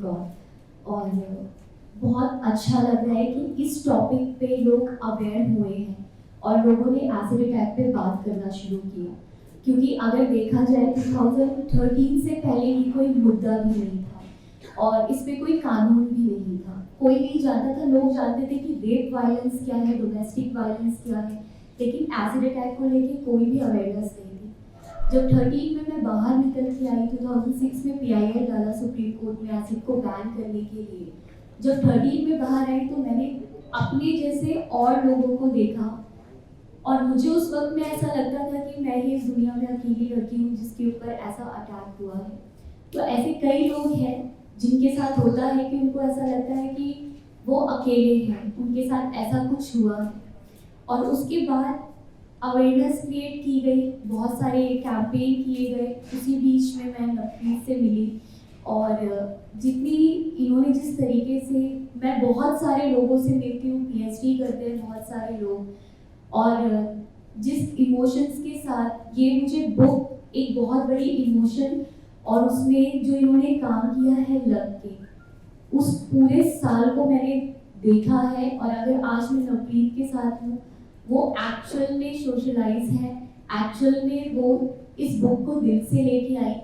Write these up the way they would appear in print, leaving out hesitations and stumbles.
कौर। और बहुत अच्छा लग रहा है कि इस टॉपिक पे लोग अवेयर हुए हैं और लोगों ने एसिड अटैक पे बात करना शुरू किया, क्योंकि अगर देखा जाए 2013 से पहले ये कोई मुद्दा भी नहीं था और इस पे कोई कानून भी नहीं था, कोई नहीं जानता था। लोग जानते थे कि रेप वायलेंस क्या है, डोमेस्टिक वायलेंस क्या है, लेकिन एसिड अटैक को लेके कोई भी अवेयरनेस नहीं थी। जब 13 में मैं बाहर निकल के आई, 2006 में PIL डाला सुप्रीम कोर्ट में एसिड को बैन करने के लिए। जब 13 में बाहर आई तो मैंने अपने जैसे और लोगों को देखा और मुझे उस वक्त में ऐसा लगता था कि मैं ही इस दुनिया में अकेली लड़की हूँ जिसके ऊपर ऐसा अटैक हुआ है। तो ऐसे कई लोग हैं जिनके साथ होता है कि उनको ऐसा लगता है कि वो अकेले हैं, उनके साथ ऐसा कुछ हुआ है। और उसके बाद अवेयरनेस क्रिएट की गई, बहुत सारे कैंपेन किए गए। उसी बीच में मैं नवप्रीत से मिली और जितनी इन्होंने जिस तरीके से, मैं बहुत सारे लोगों से मिलती हूँ, PhD करते हैं बहुत सारे लोग, और जिस इमोशंस के साथ ये मुझे बुक एक बहुत बड़ी इमोशन, और उसमें जो इन्होंने काम किया है लग के, उस पूरे साल को मैंने देखा है। और अगर आज मैं नवप्रीत के साथ हूँ, वो एक्चुअल में सोशलाइज है, एक्चुअल में वो इस बुक को दिल से लेके आई।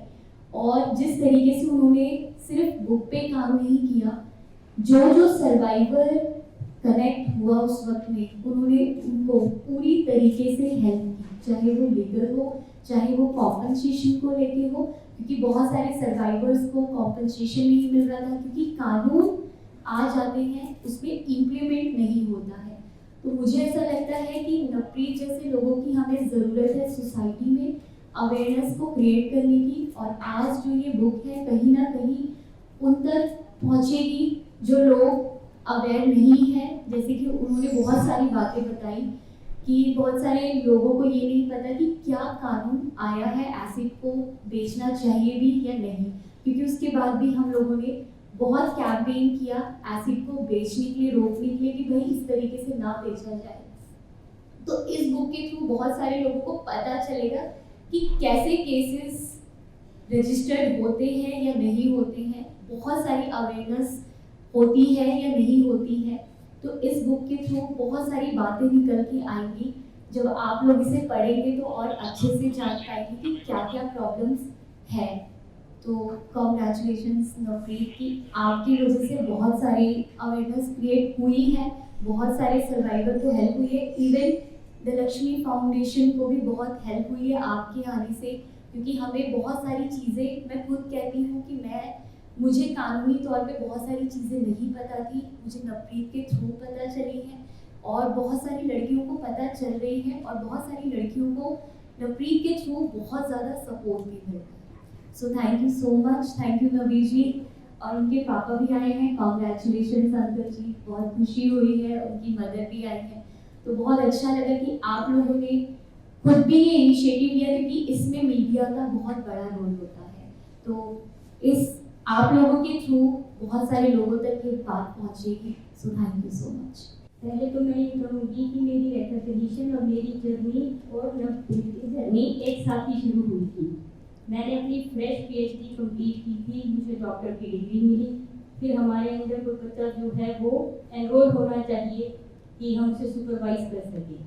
और जिस तरीके से उन्होंने सिर्फ बुक पे काम नहीं किया, जो सर्वाइवर कनेक्ट हुआ उस वक्त में, उन्होंने उनको पूरी तरीके से हेल्प की, चाहे वो लीगल हो, चाहे वो कॉम्पनसेशन को लेके हो, क्योंकि बहुत सारे सर्वाइवर्स को कॉम्पनसेशन नहीं मिल रहा था, क्योंकि कानून आ जाते हैं उसमें इम्प्लीमेंट नहीं होता है। तो मुझे ऐसा लगता है कि नवप्रीत जैसे लोगों की हमें ज़रूरत है सोसाइटी में अवेयरनेस को क्रिएट करने की। और आज जो ये बुक है कहीं ना कहीं उन तक पहुँचेगी जो लोग अवेयर नहीं है। जैसे कि उन्होंने बहुत सारी बातें बताई कि बहुत सारे लोगों को ये नहीं पता कि क्या कानून आया है एसिड को बेचना चाहिए भी या नहीं, क्योंकि उसके बाद भी हम लोगों ने बहुत कैंपेन किया एसिड को बेचने के लिए, रोकने के लिए कि भाई इस तरीके से ना बेचा जाए। तो इस बुक के थ्रू बहुत सारे लोगों को पता चलेगा कि कैसे केसेस रजिस्टर्ड होते हैं या नहीं होते हैं, बहुत सारी अवेयरनेस होती है या नहीं होती है। तो इस बुक के थ्रू बहुत सारी बातें निकल के आएंगी। जब आप लोग इसे पढ़ेंगे तो और अच्छे से जान पाएंगे कि क्या क्या प्रॉब्लम्स है। तो कॉन्ग्रेचुलेशंस नवप्रीत की आपकी वजह से बहुत सारी अवेयरनेस क्रिएट हुई है, बहुत सारे सर्वाइवर को हेल्प हुई है। इवन द लक्ष्मी फाउंडेशन को भी बहुत हेल्प हुई है आपके आने से, क्योंकि हमें बहुत सारी चीज़ें, मैं खुद कहती हूँ कि मुझे कानूनी तौर पे बहुत सारी चीज़ें नहीं पता थी, मुझे नवप्रीत के थ्रू पता चली हैं और बहुत सारी लड़कियों को पता चल रही है और बहुत सारी लड़कियों को नवप्रीत के थ्रू बहुत ज़्यादा सपोर्ट भी मिल रहा है। So thank you so much, thank you Navish ji. और उनके पापा भी आए हैं, कॉन्ग्रेचुलेशन अंकल जी, बहुत खुशी हुई है, उनकी मदर भी आई है। तो बहुत अच्छा लगा कि आप लोगों ने खुद भी ये इनिशिएटिव लिया, क्योंकि इसमें मीडिया का बहुत बड़ा रोल होता है। तो इस आप लोगों के थ्रू बहुत सारे लोगों तक ये बात पहुंचेगी। सो थैंक यू सो मच। पहले तो मैं ये कहूँगी कि मेरी रेकग्निशन और मेरी जर्नी और नवप्रीत की जर्नी एक साथ ही शुरू हुई थी। मैंने अपनी फ्रेश PhD कंप्लीट की थी, मुझे डॉक्टर की डिग्री मिली। फिर हमारे अंदर कोई बच्चा जो है वो एनरोल होना चाहिए कि हम उसे सुपरवाइज कर सकें।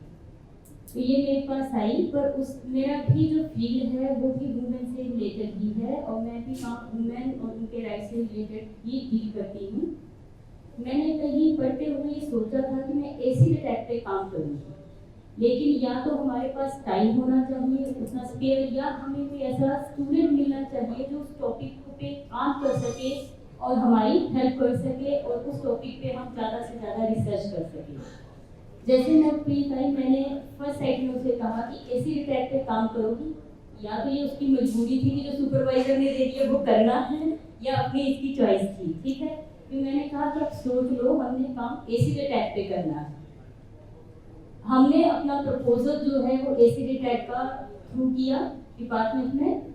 तो ये मेरे पास आई, पर उस मेरा भी जो फील्ड है वो भी वुमेन से रिलेटेड ही है और मैं भी वुमेन और उनके राइट से रिलेटेड ही डील करती हूँ। मैंने कहीं पढ़ते हुए ये सोचा था कि मैं एसिड अटैक पे काम करूँगी, लेकिन या तो हमारे पास टाइम होना चाहिए उतना स्पेयर, या हमें कोई ऐसा स्टूडेंट मिलना चाहिए जो उस टॉपिक पे काम कर सके और हमारी हेल्प कर सके और उस टॉपिक पे हम ज़्यादा से ज़्यादा रिसर्च कर सकें। जैसे नवप्रीत आई, मैंने फर्स्ट साइड में उसे कहा कि एसिड अटैक पे काम करोगी, या तो ये उसकी मजबूरी थी कि जो सुपरवाइजर ने दे दिया वो करना है, या अपनी इसकी चॉइस थी, ठीक है। फिर मैंने कहा कि आप सोच लो, हमने काम एसिड अटैक पे करना है। हमने अपना प्रपोजल जो है वो एसिड अटैक का थ्रू किया डिपार्टमेंट में।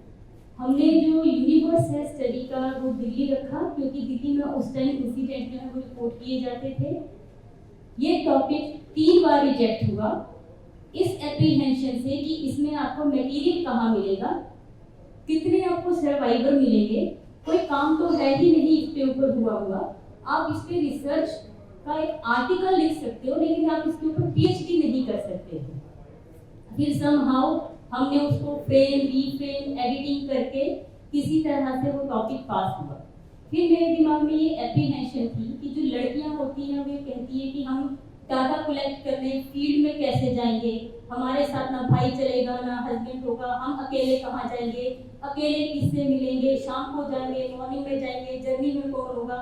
हमने जो यूनिवर्स है स्टडी का वो दिल्ली रखा, क्योंकि दिल्ली में उस टाइम इंसिडेंट जो है वो रिपोर्ट किए जाते थे। ये टॉपिक 3 बार रिजेक्ट हुआ इस एप्रीहेंशन से कि इसमें आपको मटेरियल कहाँ मिलेगा, कितने आपको सर्वाइवर मिलेंगे, कोई काम तो है ही नहीं इस पे ऊपर हुआ। आप इस पे रिसर्च का एक आर्टिकल लिख सकते हो, लेकिन आप इसके ऊपर पीएचडी नहीं कर सकते हो। फिर समहाउ हमने उसको फ्रेम, रीफ्रेम, एडिटिंग करके किसी तरह से वो टॉपिक पास हुआ। फिर मेरे दिमाग में ये एप्रीहेंशन थी कि जो लड़कियां होती हैं वो कहती है कि हम डाटा कलेक्ट करने फील्ड में कैसे जाएंगे, हमारे साथ ना भाई चलेगा ना हस्बैंड होगा, हम अकेले कहाँ जाएंगे, अकेले किससे मिलेंगे, शाम को जाएंगे, मॉर्निंग में जाएंगे, जर्नी में कौन होगा।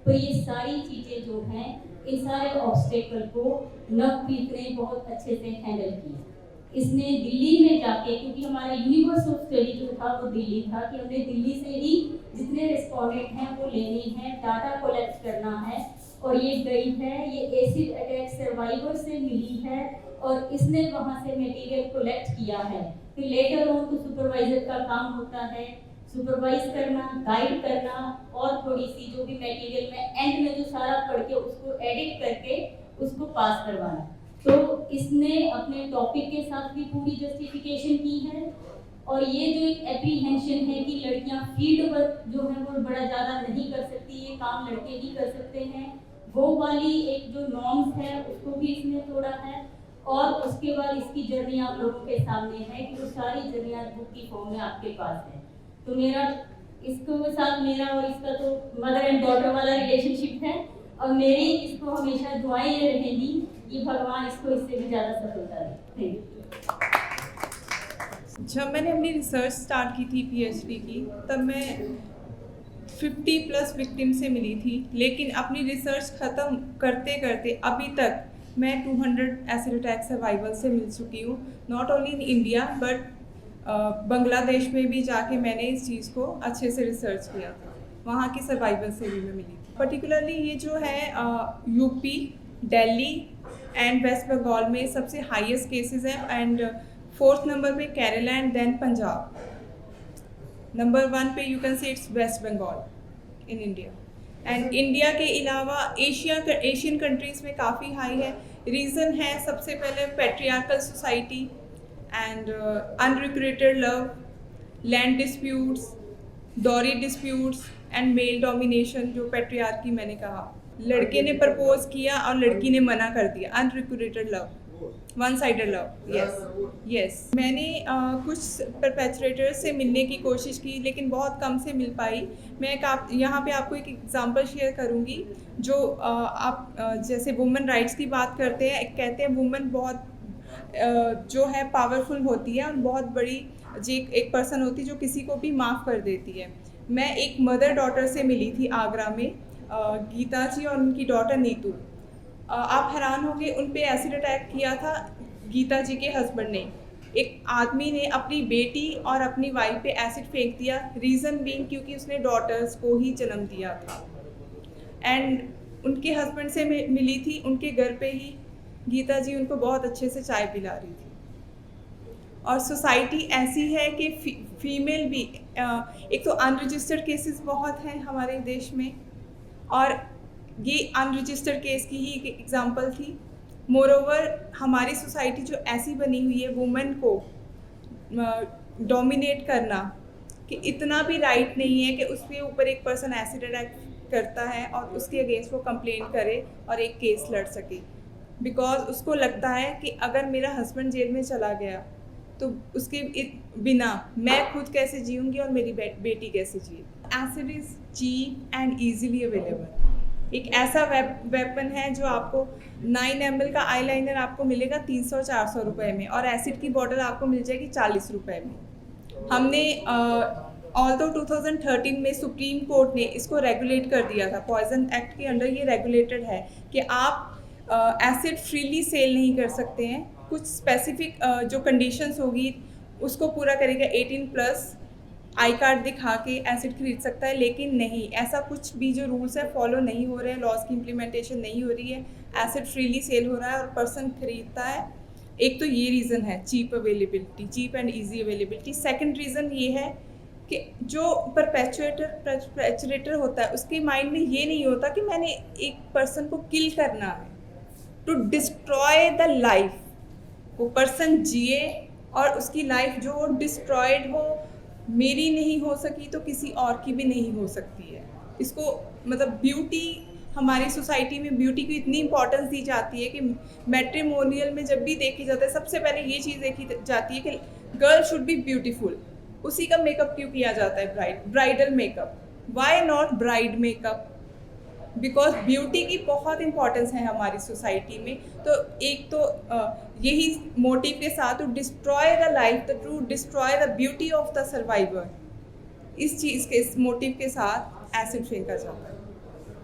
तो ये सारी चीज़ें जो हैं, इन सारे ऑब्स्टेकल को नवप्रीत ने बहुत अच्छे से हैंडल किया। इसने दिल्ली में जाके, क्योंकि हमारा यूनिवर्स ऑफ स्टडी जो था वो दिल्ली था, कि हमने दिल्ली से ही जितने रिस्पोंडेंट हैं वो लेने हैं, डाटा कलेक्ट करना है। और ये गई है, ये एसिड अटैक सर्वाइवर से मिली है और इसने वहाँ से मटेरियल कलेक्ट किया है। फिर लेटर ऑन तो सुपरवाइजर का काम होता है सुपरवाइज करना, गाइड करना और थोड़ी सी जो भी मटेरियल में एंड में जो सारा पढ़ के उसको एडिट करके उसको पास करवाना। तो इसने अपने टॉपिक के साथ भी पूरी जस्टिफिकेशन की है। और ये जो एक एप्रीहेंशन है कि लड़कियां फील्ड वर्क जो है वो बड़ा ज़्यादा नहीं कर सकती, ये काम लड़के ही कर सकते हैं, वो वाली एक जो नॉर्म्स है उसको भी इसने तोड़ा है। और उसके बाद इसकी जर्नी आप लोगों के सामने है कि वो सारी जर्नियाँ बुक की फॉर्म में आपके पास है। तो मेरा इसको साथ मेरा और इसका तो मदर एंड डॉटर वाला रिलेशनशिप है, और मेरी इसको हमेशा दुआएं ये रहेंगी कि भगवान इसको इससे भी ज़्यादा सफलता दे। Thank you. जब मैंने अपनी रिसर्च स्टार्ट की थी पीएचडी की, तब मैं 50+ विक्टिम से मिली थी, लेकिन अपनी रिसर्च ख़त्म करते करते अभी तक मैं 200 एसिड अटैक सर्वाइवल से मिल चुकी हूँ। Not only in India but Bangladesh में भी जाके मैंने इस चीज़ को अच्छे से रिसर्च किया था, वहाँ की सर्वाइवल से भी मैं मिली थी। पर्टिकुलरली ये जो है यूपी, दिल्ली एंड वेस्ट बंगाल में सबसे हाईएस्ट केसेस हैं, एंड 4th नंबर पे Kerala and then Punjab. Number 1 पे you can say it's West Bengal in India. And India के अलावा एशियन कंट्रीज़ में काफ़ी हाई है। रीज़न है सबसे पहले patriarchal society and unrequited love, land disputes, dowry disputes and male domination. जो पैट्रियार्की मैंने कहा, लड़के ने प्रपोज किया और लड़की ने मना कर दिया, unrequited love, one sided love. Yes मैंने कुछ परपेचुएटर्स से मिलने की कोशिश की, लेकिन बहुत कम से मिल पाई। मैं यहाँ पे आपको एक एग्जांपल शेयर करूँगी। जो आप जैसे वुमेन राइट्स की बात करते हैं, कहते हैं वुमेन बहुत जो है पावरफुल होती है और बहुत बड़ी एक पर्सन होती है जो किसी को भी माफ़ कर देती है। मैं एक मदर डॉटर से मिली थी आगरा में, गीता जी और उनकी डॉटर नीतू। आप हैरान होंगे, उन पे एसिड अटैक किया था गीता जी के हस्बैंड ने। एक आदमी ने अपनी बेटी और अपनी वाइफ पे एसिड फेंक दिया, रीज़न बीइंग क्योंकि उसने डॉटर्स को ही जन्म दिया था। एंड उनके हस्बैंड से मिली थी, उनके घर पे ही गीता जी उनको बहुत अच्छे से चाय पिला रही थी। और सोसाइटी ऐसी है कि फीमेल भी एक तो अनरजिस्टर्ड केसेस बहुत हैं हमारे देश में, और ये अनरजिस्टर्ड केस की ही एक एग्जांपल थी। मोरोवर हमारी सोसाइटी जो ऐसी बनी हुई है वुमेन को डोमिनेट करना, कि इतना भी राइट नहीं है कि उसके ऊपर एक पर्सन एसिड अटैक करता है और उसके अगेंस्ट वो कंप्लेंट करे और एक केस लड़ सके, बिकॉज उसको लगता है कि अगर मेरा हस्बैंड जेल में चला गया तो उसके बिना मैं खुद कैसे जीऊँगी और मेरी बेटी कैसे जिए। Acid is cheap and easily available. एक ऐसा वेपन है जो आपको 9 ml का आई लाइनर आपको मिलेगा 300-400 रुपये में, और एसिड की बॉटल आपको मिल जाएगी 40 रुपये में। हमने ऑल्दो 2013 में सुप्रीम कोर्ट ने इसको रेगुलेट कर दिया था, पॉइजन एक्ट के अंडर ये रेगुलेटेड है कि आप एसिड फ्रीली सेल नहीं कर सकते हैं। कुछ स्पेसिफिक जो कंडीशंस होगी उसको पूरा करेगा 18+ आई कार्ड दिखा के एसिड खरीद सकता है, लेकिन नहीं, ऐसा कुछ भी जो रूल्स है फॉलो नहीं हो रहे हैं, लॉज की इम्प्लीमेंटेशन नहीं हो रही है, एसिड फ्रीली सेल हो रहा है और पर्सन खरीदता है। एक तो ये रीज़न है cheap availability, cheap and easy availability. Second reason ये है कि जो परपेचुएटर होता है उसके माइंड में ये नहीं होता कि मैंने एक पर्सन को किल करना है, टू डिस्ट्रॉय द लाइफ। वो पर्सन जिए और उसकी लाइफ जो डिस्ट्रॉयड हो, मेरी नहीं हो सकी तो किसी और की भी नहीं हो सकती है। इसको मतलब ब्यूटी, हमारी सोसाइटी में ब्यूटी को इतनी इंपॉर्टेंस दी जाती है कि मैट्रिमोनियल में जब भी देखी जाता है सबसे पहले ये चीज़ देखी जाती है कि गर्ल शुड बी ब्यूटीफुल। उसी का मेकअप क्यों किया जाता है? Bridal makeup. Why not bride makeup? Because beauty की बहुत इंपॉर्टेंस है हमारी सोसाइटी में। तो एक तो यही मोटिव के साथ to destroy the life, to destroy the beauty of the survivor, इस चीज़ के, इस मोटिव के साथ एसिड फेंका जाता है।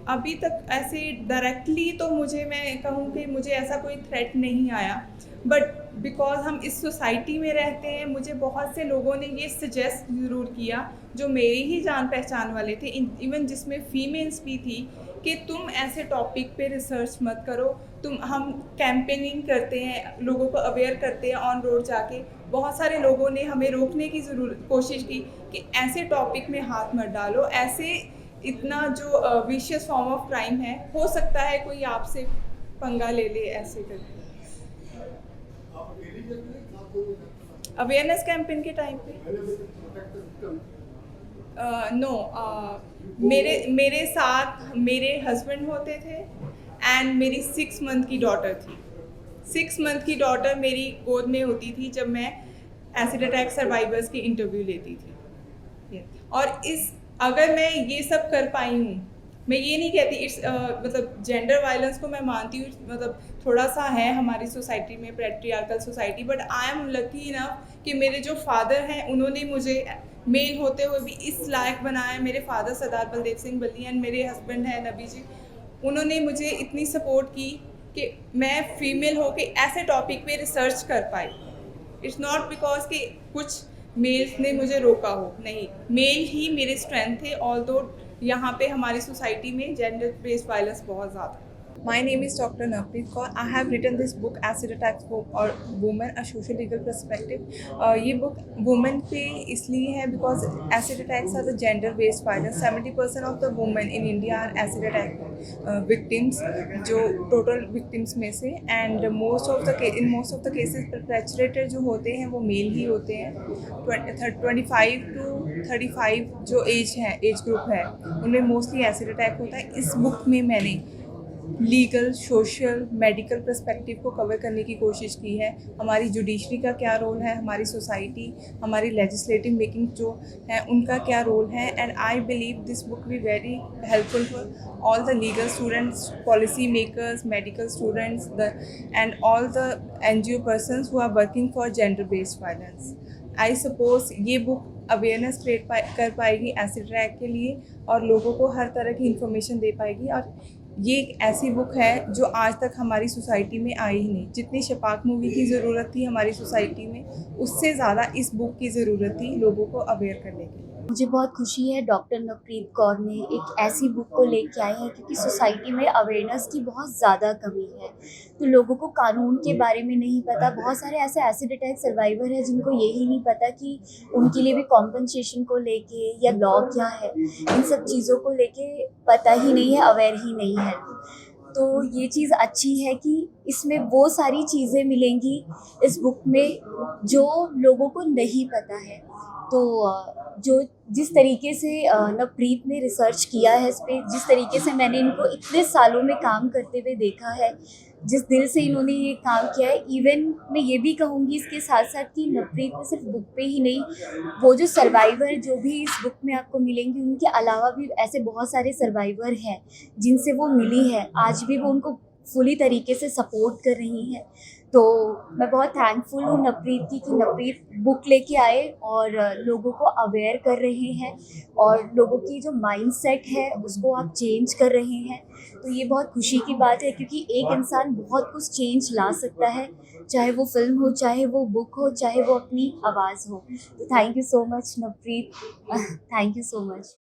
अभी तक ऐसे डायरेक्टली तो मैं कहूँ कि मुझे ऐसा कोई थ्रेट नहीं आया, बट बिकॉज हम इस सोसाइटी में रहते हैं, मुझे बहुत से लोगों ने ये सजेस्ट ज़रूर किया जो मेरी ही जान पहचान वाले थे, इवन जिसमें फीमेल्स भी थी, कि तुम ऐसे टॉपिक पे रिसर्च मत करो। हम कैंपेनिंग करते हैं, लोगों को अवेयर करते हैं ऑन रोड जाके। बहुत सारे लोगों ने हमें रोकने की कोशिश की कि ऐसे टॉपिक में हाथ मत डालो, ऐसे इतना जो विशियस फॉर्म ऑफ क्राइम है, हो सकता है कोई आपसे पंगा ले ले ऐसे करके। अवेयरनेस कैंपेन के टाइम पे नो, मेरे साथ मेरे हस्बैंड होते थे एंड मेरी 6 मंथ की डॉटर थी। 6 मंथ की डॉटर मेरी गोद में होती थी जब मैं एसिड अटैक सर्वाइवर्स की इंटरव्यू लेती थी। और अगर मैं ये सब कर पाई हूँ, मैं ये नहीं कहती मतलब जेंडर वायलेंस को मैं मानती हूँ, मतलब थोड़ा सा है हमारी सोसाइटी में, patriarchal society, but I am lucky enough कि मेरे जो फादर हैं उन्होंने मुझे मेल होते हुए भी इस लायक बनाया। मेरे फादर सरदार बलदेव सिंह बल्ली एंड मेरे हस्बैंड हैं नबी जी, उन्होंने मुझे इतनी सपोर्ट की कि मैं फीमेल होके ऐसे टॉपिक पे रिसर्च कर पाई। इट्स नॉट बिकॉज कि कुछ मेल्स ने मुझे रोका हो, नहीं, मेल ही मेरे स्ट्रेंथ थे। ऑल्दो यहाँ पे हमारी सोसाइटी में जेंडर बेस्ड वायलेंस बहुत ज़्यादा। My name is Dr. Navpreet Kaur. I have written this book, Acid Attacks or Women, A Social Legal Perspective. ये book women पे इसलिए है because acid attacks are the gender based violence. 70% of the women in India are acid attack victims, जो total victims में से, and in most of the cases perpetrator जो होते हैं वो मेल ही होते हैं। 25 to 35 जो एज ग्रुप है उनमें मोस्टली एसिड अटैक होता है। इस बुक में मैंने लीगल, सोशल, मेडिकल पर्सपेक्टिव को कवर करने की कोशिश की है। हमारी जुडिशरी का क्या रोल है, हमारी सोसाइटी, हमारी लेजिस्लेटिव मेकिंग जो है उनका क्या रोल है। And I believe this book be very helpful for all the legal students, policy makers, medical students and all the NGO persons who are working for gender based violence. I suppose ये book awareness create कर पाएगी acid attack के लिए और लोगों को हर तरह की इन्फॉर्मेशन दे पाएगी। और ये एक ऐसी बुक है जो आज तक हमारी सोसाइटी में आई ही नहीं। जितनी शपाक मूवी की ज़रूरत थी हमारी सोसाइटी में, उससे ज़्यादा इस बुक की ज़रूरत थी लोगों को अवेयर करने के लिए। मुझे बहुत खुशी है डॉक्टर नवप्रीत कौर ने एक ऐसी बुक को लेके आए हैं, क्योंकि सोसाइटी में अवेयरनेस की बहुत ज़्यादा कमी है। तो लोगों को कानून के बारे में नहीं पता। बहुत सारे ऐसे एसिड अटैक सर्वाइवर हैं जिनको यही नहीं पता कि उनके लिए भी कॉम्पनसेशन को लेके या लॉ क्या है, इन सब चीज़ों को लेके पता ही नहीं है, अवेयर ही नहीं है। तो ये चीज़ अच्छी है कि इसमें वो सारी चीज़ें मिलेंगी इस बुक में जो लोगों को नहीं पता है। तो जो जिस तरीके से नवप्रीत ने रिसर्च किया है इस पर, जिस तरीके से मैंने इनको इतने सालों में काम करते हुए देखा है, जिस दिल से इन्होंने ये काम किया है, इवन मैं ये भी कहूँगी इसके साथ साथ कि नवप्रीत ने सिर्फ बुक पे ही नहीं, वो जो सर्वाइवर जो भी इस बुक में आपको मिलेंगे, उनके अलावा भी ऐसे बहुत सारे सर्वाइवर हैं जिनसे वो मिली है, आज भी वो उनको फुली तरीके से सपोर्ट कर रही हैं। तो मैं बहुत थैंकफुल हूँ नवप्रीत की कि नवप्रीत बुक लेके आए और लोगों को अवेयर कर रहे हैं और लोगों की जो माइंडसेट है उसको आप चेंज कर रहे हैं। तो ये बहुत खुशी की बात है, क्योंकि एक इंसान बहुत कुछ चेंज ला सकता है, चाहे वो फिल्म हो, चाहे वो बुक हो, चाहे वो अपनी आवाज़ हो। तो thank you so much Navpreet, thank you so much.